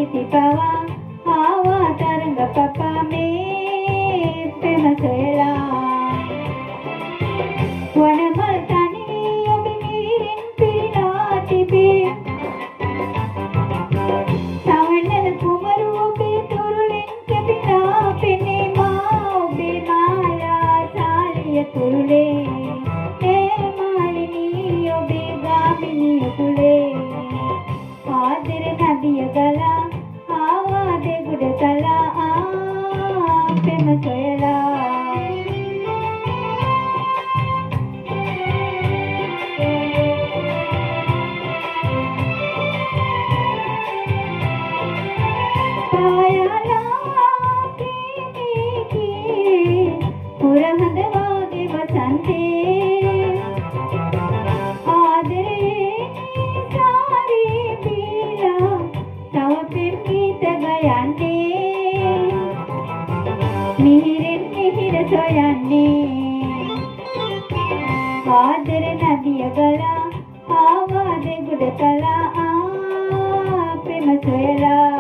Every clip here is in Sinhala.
කඩිති පවා ආවා තරඟ පපා මේ පෙම සොයලා වනමල් තනි ඔබ මිරින් පිරිලා තිබේ සවනන කුමරු ඔබේ තුරුලෙන් කැපිලා පෙනේ මා ඔබේ මාලා සාලිය තුරුලේ ඒ මාලිනී ඔබේ ගාමිණිය තුලේ ආදර නදිය ගලා ආවා දෙගුඩ තලා පෙම සොයලා පුරහඳ වාගේ වසන්තේ ආදරේ සාරේ බීලා තව පෙම් ගීත ගයන්නේ මිහිරෙන් මිහිර සොයන්නේ ආදර නදිය ගලා ආවා දෙගුඩ තලා පෙම සොයලා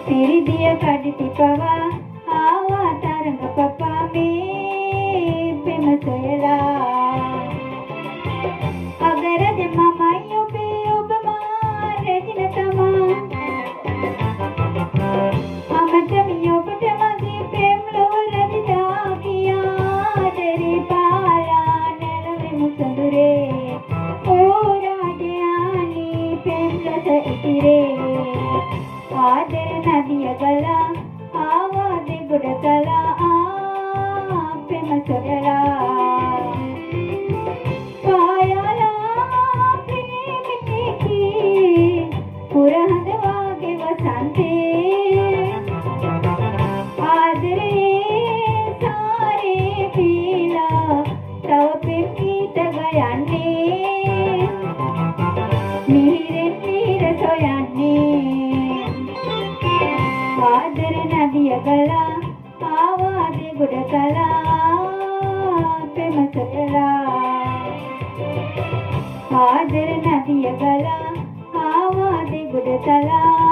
පිරිදිය කඩිති පවා ආවා තරඟ පපා මේ පෙම සොයලා අගරද මමයි ඔබේ ඔබ මා රැදින තමා අමතමි ඔබට මගේ ප්‍රේම ලොව රැදිලා කියා දරි පාලා නැලවෙමු සඳුරේ ඕ රාජයානි ප්‍රේම රස ඉතිරේ ආදර නදිය ගලා ආවා දෙගුඩ තලා පෙම සොයලා පායලා ප්‍රේමිකී පුරහඳ වාගේ වසන්තේ ආදරේ සාරේ පීලා තව පෙම් ගීත ගයන්නේ මිහිරෙන් මිහිර සොයන්නේ ආදර නදිය ගලා ආවා දෙගුඩ තලා පෙම සොයලා ආදර නදිය ගලා ආවා දෙගුඩ තලා